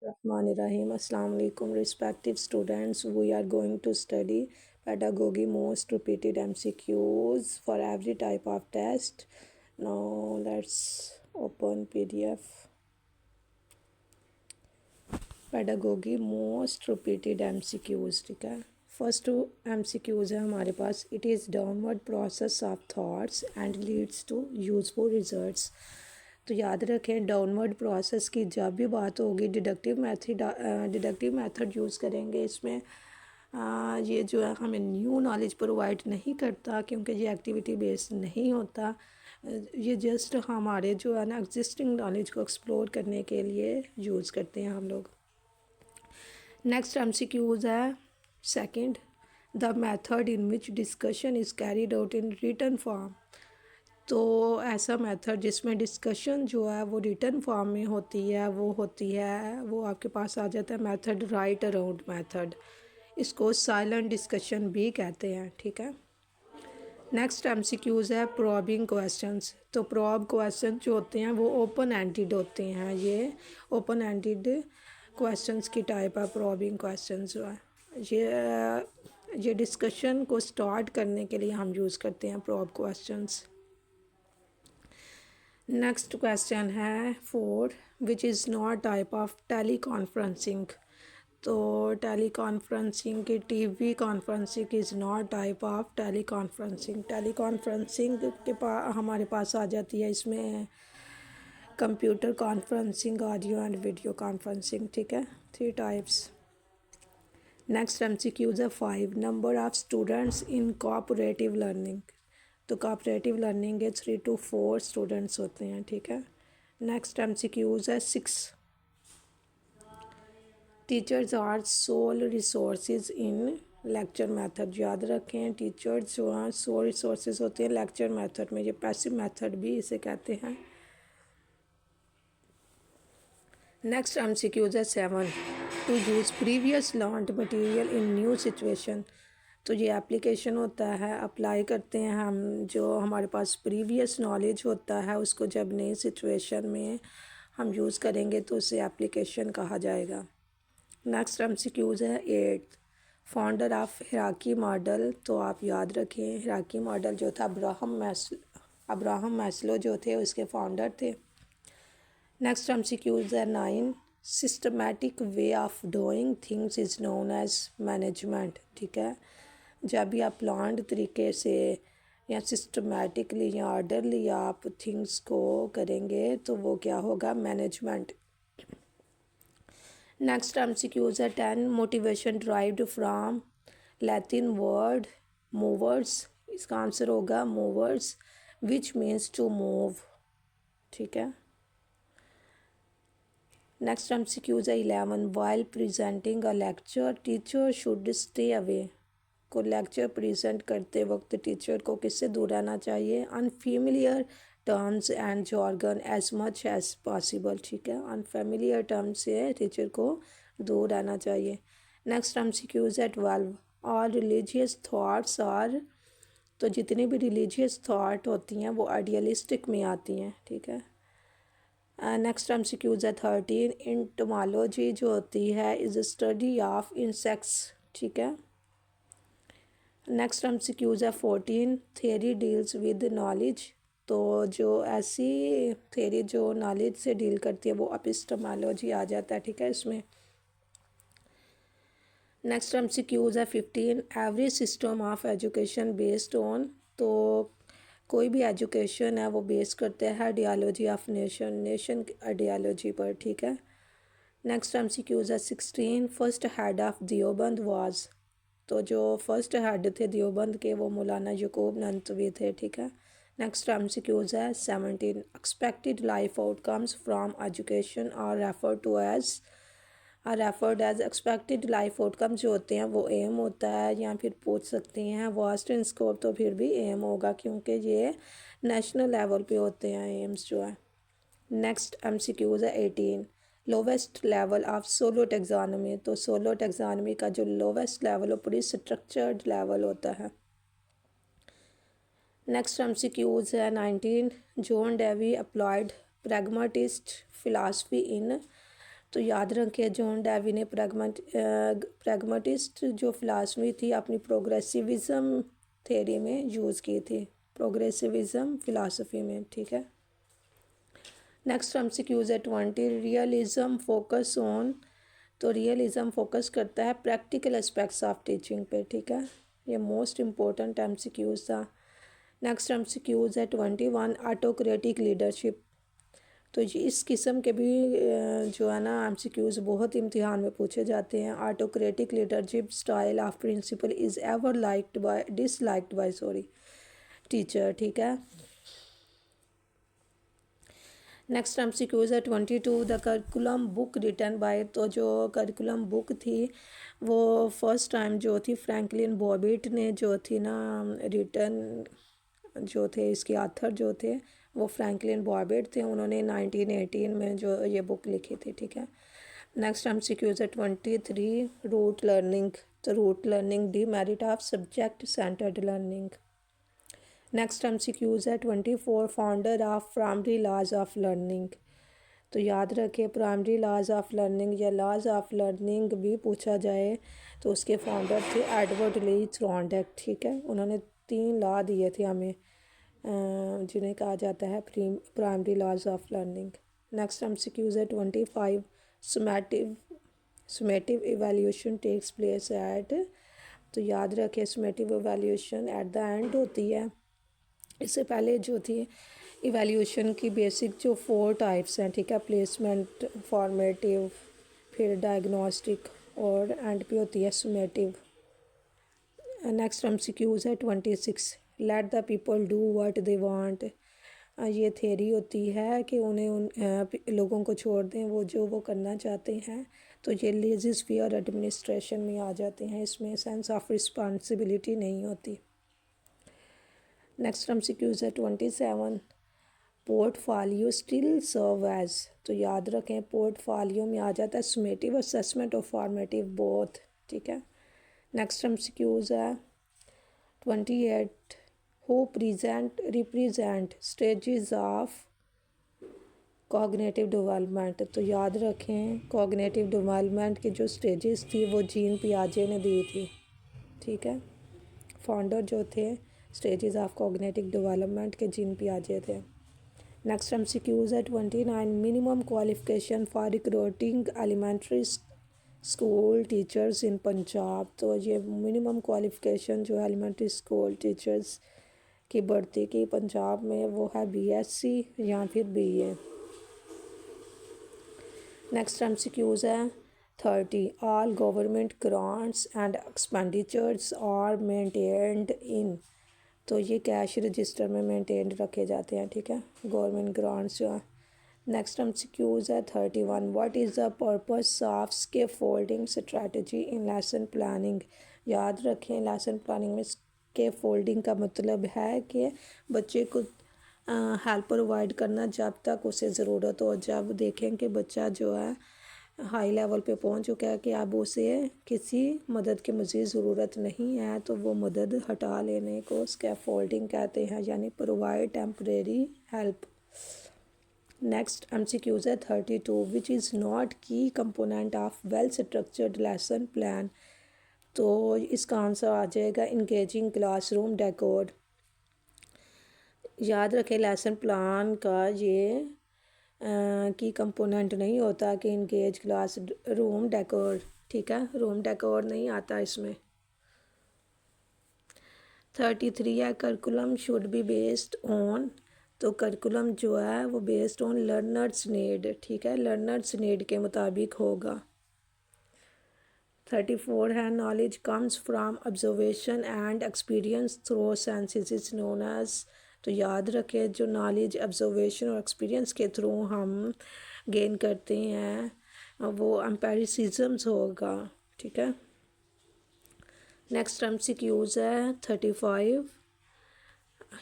Rahim. Assalamu alaikum, respective students. We are going to study pedagogy most repeated MCQs for every type of test. Now let's open PDF. Pedagogy most repeated MCQs. ठीक है, first MCQs है हमारे पास. It is downward process of thoughts and leads to useful results. तो याद रखें, downward process की जब भी बात होगी डिडक्टिव मेथड यूज़ करेंगे. इसमें ये जो है हमें न्यू नॉलेज प्रोवाइड नहीं करता क्योंकि ये एक्टिविटी बेस्ड नहीं होता. ये जस्ट हमारे जो है ना एग्जिस्टिंग नॉलेज को एक्सप्लोर करने के लिए यूज़ करते हैं हम लोग. नेक्स्ट MCQs है second, the method in which discussion is carried out in written form. तो ऐसा मेथड जिसमें डिस्कशन जो है वो रिटन फॉर्म में होती है वो आपके पास आ जाता है मेथड राइट अराउंड मेथड. इसको साइलेंट डिस्कशन भी कहते हैं. ठीक है. नेक्स्ट MCQs है प्रॉबिंग क्वेश्चंस. तो प्रॉब क्वेश्चन जो होते हैं वो ओपन एंडेड होते हैं. ये ओपन एंडेड क्वेश्चंस की टाइप है प्रॉबिंग क्वेश्चंस जो है. ये डिस्कशन को स्टार्ट करने के लिए हम यूज़ करते हैं प्रॉब क्वेश्चंस. नेक्स्ट क्वेश्चन है 4, which is not type of tele conferencing. तो टेली कॉन्फ्रेंसिंग की TV conferencing is not type of tele conferencing. Tele conferencing के हमारे पास आ जाती है इसमें computer conferencing, audio and video conferencing. ठीक है, 3 टाइप्स. नेक्स्ट MCQs है 5, number of students in cooperative learning. तो कोऑपरेटिव लर्निंग के 3 to 4 स्टूडेंट्स होते हैं. ठीक है. नेक्स्ट MCQs है 6, teachers are sole resources in lecture method. याद रखें, टीचर्स जो हैं सोल रिसोर्सेज होते हैं लेक्चर मेथड में. ये पैसिव मेथड भी इसे कहते हैं. नेक्स्ट MCQs है 7, to use previous learned material in new situation. तो ये एप्लीकेशन होता है, अप्लाई करते हैं हम जो हमारे पास प्रीवियस नॉलेज होता है उसको जब नई सिचुएशन में हम यूज़ करेंगे तो उसे एप्लीकेशन कहा जाएगा. नेक्स्ट MCQs है 8, फाउंडर ऑफ हिराकी मॉडल. तो आप याद रखें, हिराकी मॉडल जो था अब्राहम मैस्लो जो थे उसके फाउंडर थे. नेक्स्ट MCQs है 9, systematic way of doing things is known as management. ठीक है, जब भी आप प्लान्ड तरीके से या सिस्टमैटिकली या ऑर्डरली आप थिंग्स को करेंगे तो वो क्या होगा, मैनेजमेंट. नेक्स्ट MCQs है 10, motivation derived from Latin word movers. इसका आंसर होगा movers, which means to move. ठीक है. नेक्स्ट MCQs है 11, while presenting a lecture teacher should stay away. को लेक्चर प्रेजेंट करते वक्त टीचर को किससे दूर रहना चाहिए, unfamiliar terms and jargon as much as possible. ठीक है, अनफेमिलियर टर्म से टीचर को दूर रहना चाहिए. नेक्स्ट MCQs है 12, और रिलीजियस थाट्स आर. तो जितनी भी रिलीजियस थाट होती हैं वो आइडियलिस्टिक में आती हैं. ठीक है. नेक्स्ट MCQs है 13, इंटोमोलॉजी जो होती है इज़ स्टडी ऑफ इंसेक्ट्स. ठीक है. नेक्स्ट MCQs है 14, थेरी डील्स विद नॉलेज. तो जो ऐसी थेरी जो नॉलेज से डील करती है वो एपिस्टेमोलॉजी आ जाता है. ठीक है इसमें. नेक्स्ट MCQs है 15, every system of education based on. तो कोई भी एजुकेशन है वो बेस करते हैं आइडियालॉजी ऑफ नेशन आइडियालॉजी पर. ठीक है. नेक्स्ट MCQs है 16, first head of Deoband was. तो जो फर्स्ट हेड थे देवबंद के वो मौलाना यकूब नंतवी थे. ठीक है. नेक्स्ट MCQs है 17, expected life outcomes from education are referred as. Expected life outcomes जो होते हैं वो एम होता है या फिर पूछ सकते हैं वास्ट इन स्कोप, तो फिर भी एम होगा क्योंकि ये नेशनल लेवल पे होते हैं एम्स जो है. नेक्स्ट MCQs है 18, lowest level of solo taxonomy. तो सोलो टेक्सोनॉमी का जो लोवेस्ट लेवल हो पूरी स्ट्रक्चर्ड लेवल होता है. नेक्स्ट MCQs है 19, John Dewey applied pragmatist philosophy in तो याद रखें जॉन डेवी ने प्रैग्मेटिस्ट जो फिलासफी थी अपनी प्रोग्रेसिविज़म थेरी में यूज़ की थी, प्रोग्रेसिविज़म फिलासफी में, ठीक है। नेक्स्ट MCQs है 20 रियलिज़म फोकस ऑन, तो रियलिज़म फोकस करता है प्रैक्टिकल एस्पेक्ट्स ऑफ टीचिंग पे, ठीक है। ये मोस्ट इम्पोर्टेंट MCQs था। नेक्स्ट MCQs है 21 ऑटोक्रेटिक लीडरशिप। तो ये इस किस्म के भी जो है ना MCQs बहुत इम्तिहान में पूछे जाते हैं। Autocratic leadership style of principal is ever liked by disliked by teacher, ठीक है। नेक्स्ट MCQs है 22 the curriculum book written by, तो जो करिकुलम बुक थी वो फर्स्ट टाइम जो थी फ्रैंकलिन बॉबिट ने जो थी ना रिटन जो थे, इसके आथर जो थे वो फ्रैंकलिन बॉबिट थे। उन्होंने 1918 में जो ये बुक लिखी थी, ठीक है। नेक्स्ट MCQs है 23 रूट लर्निंग, तो rote learning demerit of subject centred learning. Next MCQs है 24 founder of primary laws of learning. तो याद रखें प्राइमरी लॉज ऑफ लर्निंग या लॉज ऑफ लर्निंग भी पूछा जाए तो उसके फाउंडर थे एडवर्ड ली थॉर्नडाइक, ठीक है। उन्होंने 3 लॉ दिए थे हमें जिन्हें कहा जाता है primary laws of learning. Next MCQs है 25 summative evaluation takes place at, तो याद रखें summative evaluation at the end होती है। इससे पहले जो थी इवैल्यूएशन की बेसिक जो 4 टाइप्स हैं, ठीक है, प्लेसमेंट, फॉर्मेटिव, फिर डायग्नोस्टिक और एंड पे होती है सुमेटिव। नेक्स्ट MCQs है 26 let the people do what they want. ये थेरी होती है कि उन्हें लोगों को छोड़ दें वो करना चाहते हैं। तो ये लेजी स्फीयर एडमिनिस्ट्रेशन में आ जाते हैं, इसमें सेंस ऑफ रिस्पॉन्सिबिलिटी नहीं होती। नेक्स्ट MCQs है 27 पोर्टफोलियो स्टिल सर्व एज, तो याद रखें पोर्टफोलियो में आ जाता है सुमेटिव असेसमेंट और फॉर्मेटिव बोथ, ठीक है। नेक्स्ट MCQs है 28 who represent stages of cognitive development, तो याद रखें कॉग्निटिव डेवलपमेंट की जो स्टेजेस थी वो जीन पियाजे ने दी थी, ठीक है। फाउंडर जो थे स्टेजेस ऑफ कॉग्निटिव डेवलपमेंट के जीन पियाजे थे। नेक्स्ट MCQs है 29 minimum qualification for recruiting elementary school teachers in Punjab, तो ये मिनिमम क्वालिफिकेशन जो एलिमेंट्री स्कूल टीचर्स की भर्ती की पंजाब में वो है BSc या फिर BA। नेक्स्ट MCQs है 30 all government grants and expenditures are maintained in, तो ये कैश रजिस्टर में मेंटेन रखे जाते हैं, ठीक है, गवर्नमेंट ग्रांट्स जो है। नेक्स्ट MCQs है 31 what is the purpose of scaffolding strategy in lesson planning. याद रखें लेसन प्लानिंग में स्कैफोल्डिंग का मतलब है कि बच्चे को हेल्प प्रोवाइड करना जब तक उसे ज़रूरत हो। जब देखें कि बच्चा जो है हाई लेवल पे पहुंच चुका है कि अब उसे किसी मदद की मज़ीद ज़रूरत नहीं है तो वो मदद हटा लेने को स्कैफोल्डिंग कहते हैं, यानी provide temporary help. Next MCQs है 32 विच इज़ नॉट की component of well structured lesson plan, तो इसका आंसर आ जाएगा इंगेजिंग क्लासरूम डेकोर। याद रखें लेसन प्लान का ये की कंपोनेंट नहीं होता कि इंगेज क्लास रूम डेकोर, ठीक है, रूम डेकोर नहीं आता इसमें। 33 है curriculum should be based on, तो करिकुलम जो है वो बेस्ड ऑन लर्नर्स नीड, ठीक है, लर्नर्स नीड के मुताबिक होगा। 34 है knowledge comes from observation and experience through senses is known as, तो याद रखें जो नॉलेज ऑब्जर्वेशन और एक्सपीरियंस के थ्रू हम गेन करते हैं वो एम्पेरिसिज्म्स होगा, ठीक है। नेक्स्ट MCQs है 35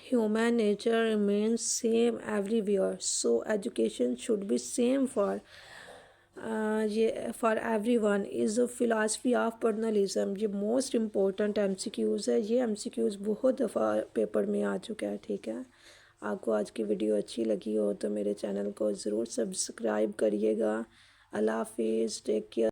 human nature remains same everywhere so education should be same for ये for everyone is philosophy of personalism. ये मोस्ट इम्पोर्टेंट MCQs है, ये MCQs बहुत दफ़ा पेपर में आ चुका है, ठीक है। आपको आज की वीडियो अच्छी लगी हो तो मेरे चैनल को ज़रूर सब्सक्राइब करिएगा। अल्लाह हाफिज़, टेक केयर।